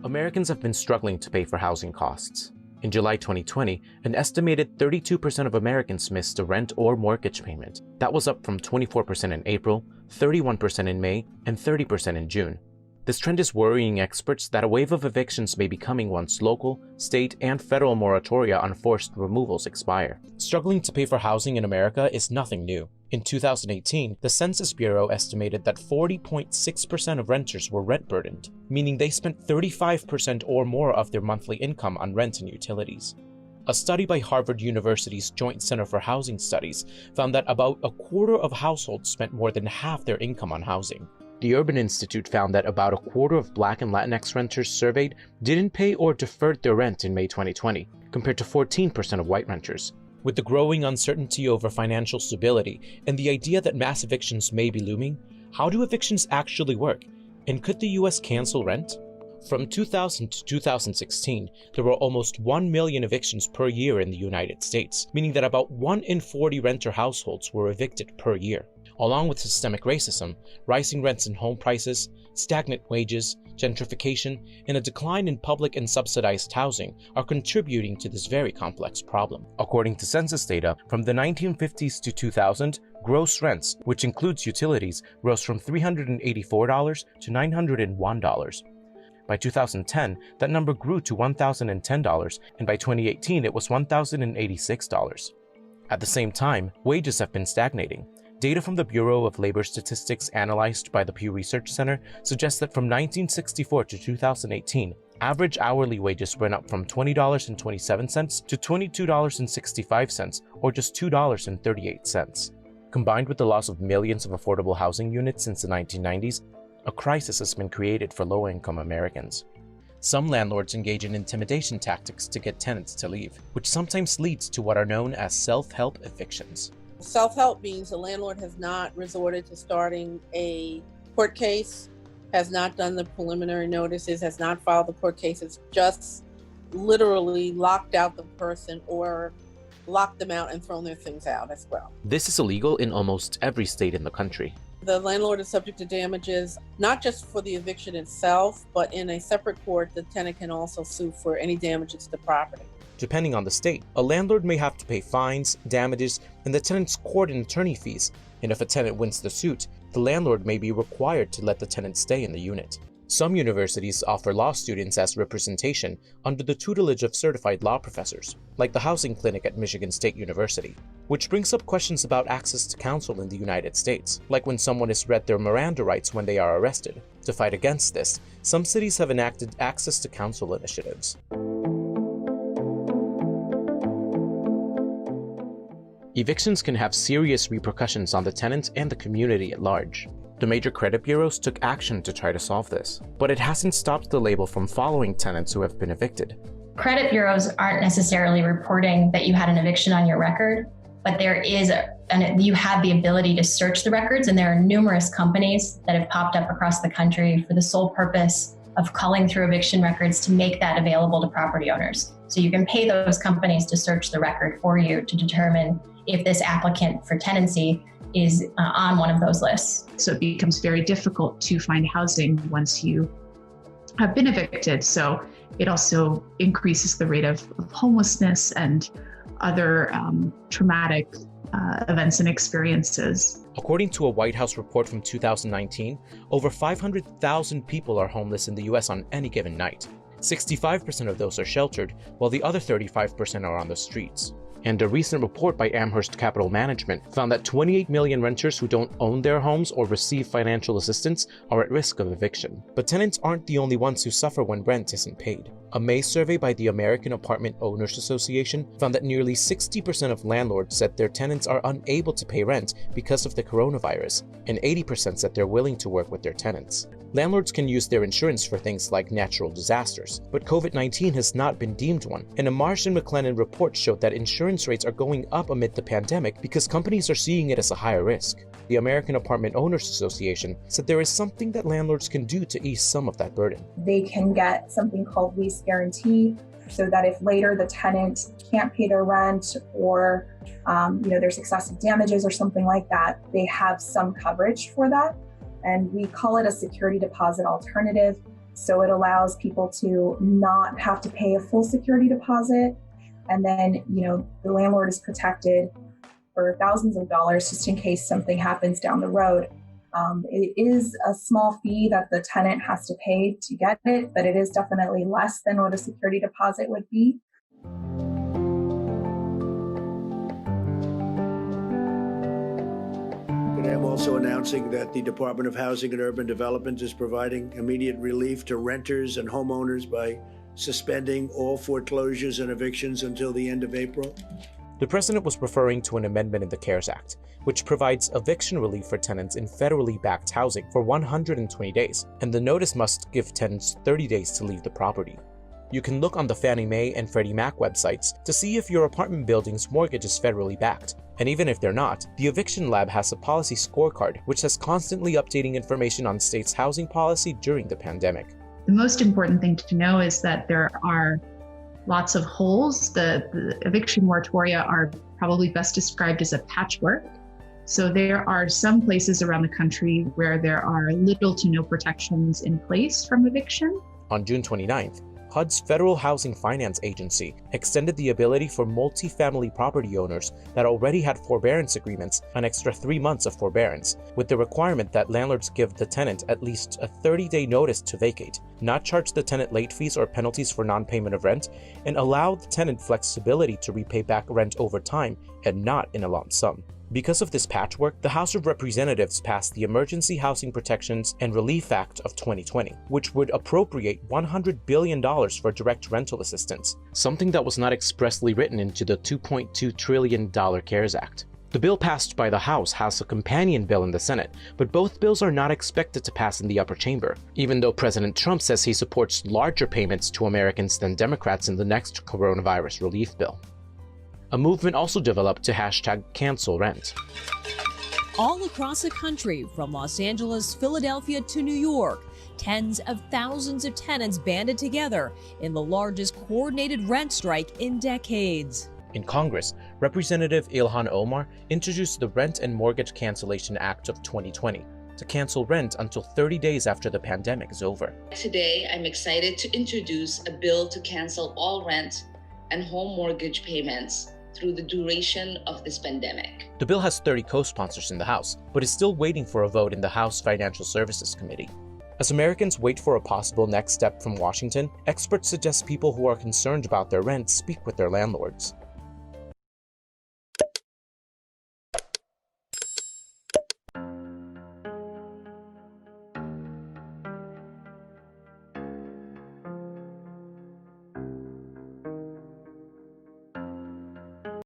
Americans have been struggling to pay for housing costs. In July 2020, an estimated 32% of Americans missed a rent or mortgage payment. That was up from 24% in April, 31% in May, and 30% in June. This trend is worrying experts that a wave of evictions may be coming once local, state, and federal moratoria on forced removals expire. Struggling to pay for housing in America is nothing new. In 2018, the Census Bureau estimated that 40.6% of renters were rent-burdened, meaning they spent 35% or more of their monthly income on rent and utilities. A study by Harvard University's Joint Center for Housing Studies found that about a quarter of households spent more than half their income on housing. The Urban Institute found that about a quarter of Black and Latinx renters surveyed didn't pay or deferred their rent in May 2020, compared to 14% of white renters. With the growing uncertainty over financial stability and the idea that mass evictions may be looming, how do evictions actually work? And could the US cancel rent? From 2000 to 2016, there were almost 1 million evictions per year in the United States, meaning that about 1 in 40 renter households were evicted per year. Along with systemic racism, rising rents and home prices, stagnant wages, gentrification, and a decline in public and subsidized housing are contributing to this very complex problem. According to census data, from the 1950s to 2000, gross rents, which includes utilities, rose from $384 to $901. By 2010, that number grew to $1,010, and by 2018 it was $1,086. At the same time, wages have been stagnating. Data from the Bureau of Labor Statistics analyzed by the Pew Research Center suggests that from 1964 to 2018, average hourly wages went up from $20.27 to $22.65, or just $2.38. Combined with the loss of millions of affordable housing units since the 1990s, a crisis has been created for low-income Americans. Some landlords engage in intimidation tactics to get tenants to leave, which sometimes leads to what are known as self-help evictions. Self-help means the landlord has not resorted to starting a court case, has not done the preliminary notices, has not filed the court cases, just literally locked out the person or locked them out and thrown their things out as well. This is illegal in almost every state in the country. The landlord is subject to damages, not just for the eviction itself, but in a separate court, the tenant can also sue for any damages to the property. Depending on the state, a landlord may have to pay fines, damages, and the tenant's court and attorney fees, and if a tenant wins the suit, the landlord may be required to let the tenant stay in the unit. Some universities offer law students as representation under the tutelage of certified law professors, like the housing clinic at Michigan State University, which brings up questions about access to counsel in the United States, like when someone is read their Miranda rights when they are arrested. To fight against this, some cities have enacted access to counsel initiatives. Evictions can have serious repercussions on the tenant and the community at large. The major credit bureaus took action to try to solve this, but it hasn't stopped the label from following tenants who have been evicted. Credit bureaus aren't necessarily reporting that you had an eviction on your record, but you have the ability to search the records, and there are numerous companies that have popped up across the country for the sole purpose of culling through eviction records to make that available to property owners. So you can pay those companies to search the record for you to determine if this applicant for tenancy is on one of those lists. So it becomes very difficult to find housing once you have been evicted. So it also increases the rate of homelessness and other traumatic events and experiences. According to a White House report from 2019, over 500,000 people are homeless in the US on any given night. 65% of those are sheltered, while the other 35% are on the streets. And a recent report by Amherst Capital Management found that 28 million renters who don't own their homes or receive financial assistance are at risk of eviction. But tenants aren't the only ones who suffer when rent isn't paid. A May survey by the American Apartment Owners Association found that nearly 60% of landlords said their tenants are unable to pay rent because of the coronavirus, and 80% said they're willing to work with their tenants. Landlords can use their insurance for things like natural disasters, but COVID-19 has not been deemed one, and a Marsh and McLennan report showed that insurance rates are going up amid the pandemic because companies are seeing it as a higher risk. The American Apartment Owners Association said there is something that landlords can do to ease some of that burden. They can get something called Lease Guarantee, so that if later the tenant can't pay their rent or there's excessive damages or something like that, they have some coverage for that. And we call it a security deposit alternative. So it allows people to not have to pay a full security deposit. And then, the landlord is protected for thousands of dollars just in case something happens down the road. It is a small fee that the tenant has to pay to get it, but it is definitely less than what a security deposit would be. I'm also announcing that the Department of Housing and Urban Development is providing immediate relief to renters and homeowners by suspending all foreclosures and evictions until the end of April. The president was referring to an amendment in the CARES Act, which provides eviction relief for tenants in federally backed housing for 120 days, and the notice must give tenants 30 days to leave the property. You can look on the Fannie Mae and Freddie Mac websites to see if your apartment building's mortgage is federally backed. And even if they're not, the Eviction Lab has a policy scorecard which has constantly updating information on states' housing policy during the pandemic. The most important thing to know is that there are lots of holes. The eviction moratoria are probably best described as a patchwork. So there are some places around the country where there are little to no protections in place from eviction. On June 29th, HUD's Federal Housing Finance Agency extended the ability for multifamily property owners that already had forbearance agreements an extra 3 months of forbearance, with the requirement that landlords give the tenant at least a 30-day notice to vacate, not charge the tenant late fees or penalties for non-payment of rent, and allow the tenant flexibility to repay back rent over time and not in a lump sum. Because of this patchwork, the House of Representatives passed the Emergency Housing Protections and Relief Act of 2020, which would appropriate $100 billion for direct rental assistance, something that was not expressly written into the $2.2 trillion CARES Act. The bill passed by the House has a companion bill in the Senate, but both bills are not expected to pass in the upper chamber, even though President Trump says he supports larger payments to Americans than Democrats in the next coronavirus relief bill. A movement also developed to #cancel rent. All across the country, from Los Angeles, Philadelphia to New York, tens of thousands of tenants banded together in the largest coordinated rent strike in decades. In Congress, Representative Ilhan Omar introduced the Rent and Mortgage Cancellation Act of 2020 to cancel rent until 30 days after the pandemic is over. Today, I'm excited to introduce a bill to cancel all rent and home mortgage payments through the duration of this pandemic. The bill has 30 co-sponsors in the House, but is still waiting for a vote in the House Financial Services Committee. As Americans wait for a possible next step from Washington, experts suggest people who are concerned about their rent speak with their landlords.